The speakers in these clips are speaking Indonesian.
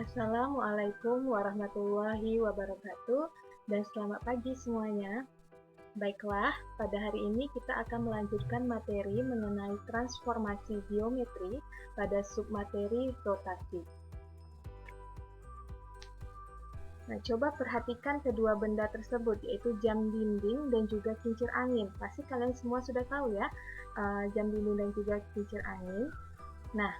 Assalamualaikum warahmatullahi wabarakatuh dan selamat pagi semuanya. Baiklah, pada hari ini kita akan melanjutkan materi mengenai transformasi geometri pada submateri rotasi. Nah, coba perhatikan kedua benda tersebut, yaitu jam dinding dan juga kincir angin. Pasti kalian semua sudah tahu ya, jam dinding dan juga kincir angin. Nah,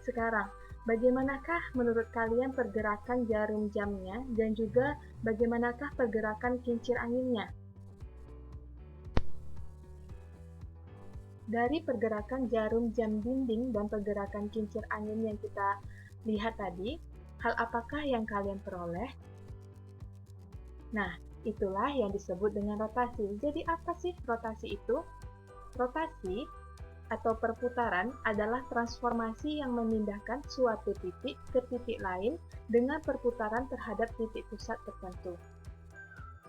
sekarang, bagaimanakah menurut kalian pergerakan jarum jamnya dan juga bagaimanakah pergerakan kincir anginnya? Dari pergerakan jarum jam dinding dan pergerakan kincir angin yang kita lihat tadi, hal apakah yang kalian peroleh? Nah, itulah yang disebut dengan rotasi. Jadi apa sih rotasi itu? Rotasi atau perputaran adalah transformasi yang memindahkan suatu titik ke titik lain dengan perputaran terhadap titik pusat tertentu.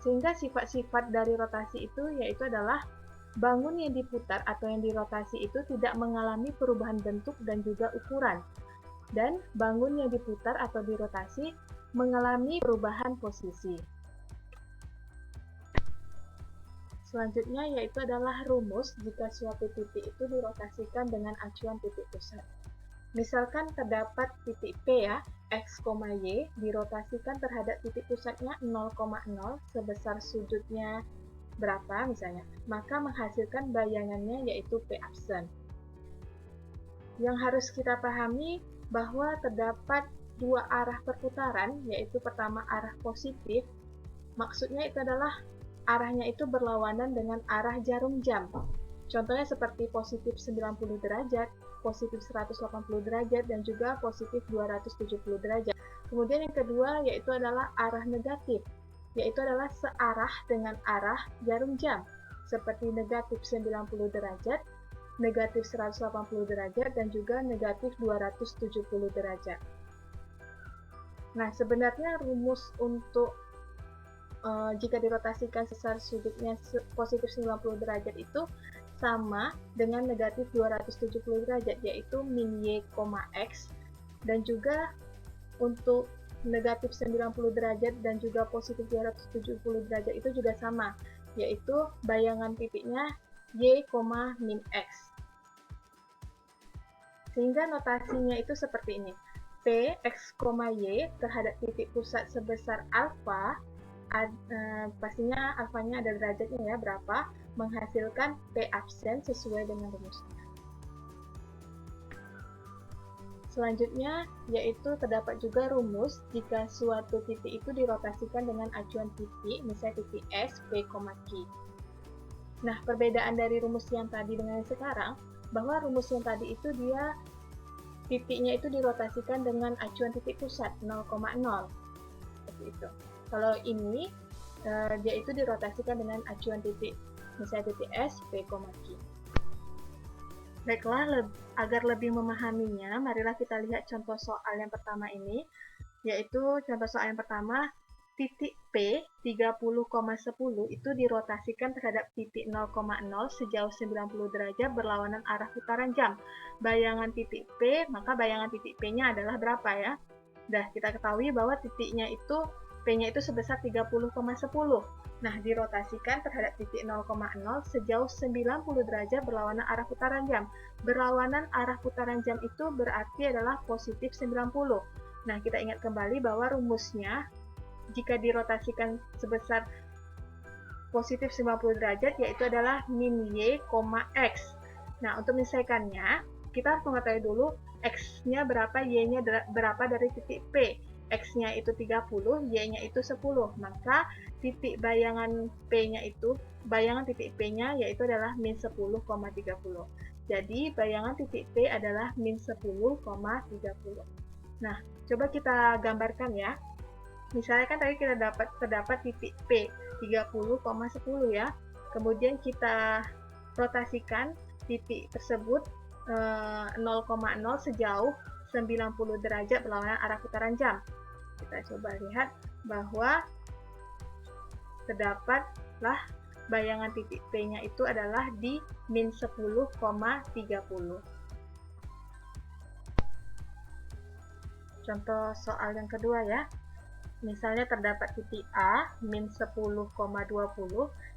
Sehingga sifat-sifat dari rotasi itu yaitu adalah bangun yang diputar atau yang dirotasi itu tidak mengalami perubahan bentuk dan juga ukuran. Dan bangun yang diputar atau dirotasi mengalami perubahan posisi. Selanjutnya yaitu adalah rumus jika suatu titik itu dirotasikan dengan acuan titik pusat. Misalkan terdapat titik P ya, X, Y dirotasikan terhadap titik pusatnya 0,0 sebesar sudutnya berapa misalnya, maka menghasilkan bayangannya yaitu P absen. Yang harus kita pahami bahwa terdapat dua arah perputaran, yaitu pertama arah positif, maksudnya itu adalah arahnya itu berlawanan dengan arah jarum jam. Contohnya seperti positif 90 derajat, positif 180 derajat, dan juga positif 270 derajat. Kemudian yang kedua yaitu adalah arah negatif, yaitu adalah searah dengan arah jarum jam, seperti negatif 90 derajat, negatif 180 derajat, dan juga negatif 270 derajat. Nah, sebenarnya rumus untuk jika dirotasikan sesar sudutnya positif 90 derajat itu sama dengan negatif 270 derajat, yaitu min y, x, dan juga untuk negatif 90 derajat dan juga positif 270 derajat itu juga sama, yaitu bayangan titiknya y, min x. Sehingga notasinya itu seperti ini. P, x, y terhadap titik pusat sebesar alfa, pastinya alfanya ada derajatnya ya, berapa, menghasilkan P absen sesuai dengan rumusnya. Selanjutnya, yaitu terdapat juga rumus jika suatu titik itu dirotasikan dengan acuan titik, misalnya titik S, P, Q. Nah, perbedaan dari rumus yang tadi dengan yang sekarang, bahwa rumus yang tadi itu dia titiknya itu dirotasikan dengan acuan titik pusat 0,0. Seperti itu. Kalau ini, dia itu dirotasikan dengan acuan titik, misalnya titik S, P, Q. Baiklah, agar lebih memahaminya, marilah kita lihat contoh soal yang pertama ini, yaitu contoh soal yang pertama, titik P 30,10 itu dirotasikan terhadap titik 0,0 sejauh 90 derajat berlawanan arah putaran jam. Bayangan titik P, maka bayangan titik P-nya adalah berapa ya? Dah, kita ketahui bahwa titiknya itu P-nya itu sebesar 30,10. Nah, dirotasikan terhadap titik 0,0 sejauh 90 derajat berlawanan arah putaran jam. Berlawanan arah putaran jam itu berarti adalah positif 90. Nah, kita ingat kembali bahwa rumusnya jika dirotasikan sebesar positif 90 derajat yaitu adalah min y, x. Nah, untuk menyelesaikannya, kita harus mengetahui dulu x-nya berapa, y-nya berapa dari titik P. X-nya itu 30, Y-nya itu 10. Maka titik bayangan P-nya itu, bayangan titik P-nya yaitu adalah min 10,30. Jadi bayangan titik P adalah min 10,30. Nah, coba kita gambarkan ya. Misalnya kan tadi kita terdapat titik P 30,10 ya. Kemudian kita rotasikan titik tersebut 0,0 sejauh 90 derajat berlawanan arah putaran jam. Kita coba lihat bahwa terdapatlah bayangan titik P-nya itu adalah di min 10,30. contoh soal yang kedua ya. Misalnya terdapat titik A, min 10,20,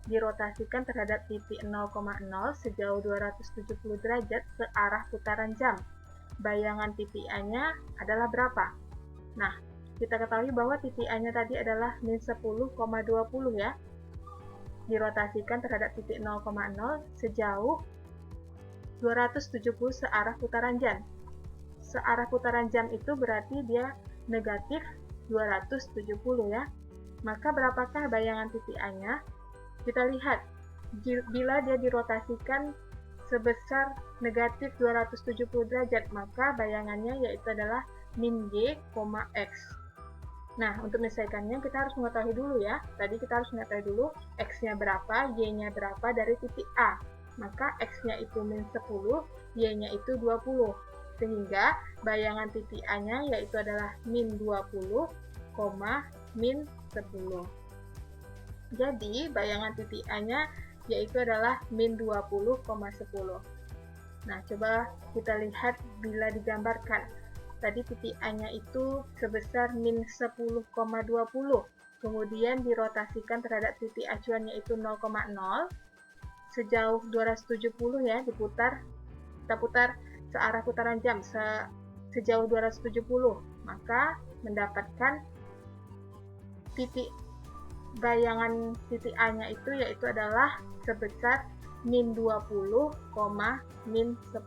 dirotasikan terhadap titik 0,0 sejauh 270 derajat searah putaran jam. Bayangan titik A-nya adalah berapa? Nah, kita ketahui bahwa titik A-nya tadi adalah min 10,20 ya. Dirotasikan terhadap titik 0,0 sejauh 270 searah putaran jam. Searah putaran jam itu berarti dia negatif 270 ya. Maka berapakah bayangan titik A-nya? Kita lihat, bila dia dirotasikan sebesar negatif 270 derajat, maka bayangannya yaitu adalah min G, X. Nah, untuk menyelesaikannya kita harus mengetahui dulu ya. Tadi kita harus mengetahui dulu X-nya berapa, Y-nya berapa dari titik A. Maka X-nya itu min 10, Y-nya itu 20. Sehingga bayangan titik A-nya yaitu adalah min 20, min 10. Jadi, bayangan titik A-nya yaitu adalah min 20,10. Nah, coba kita lihat bila digambarkan. Tadi titik A-nya itu sebesar min 10,20. Kemudian dirotasikan terhadap titik acuannya itu 0,0. Sejauh 270 ya, kita putar searah putaran jam sejauh 270. Maka mendapatkan bayangan titik A-nya itu yaitu adalah sebesar min 20, min 10.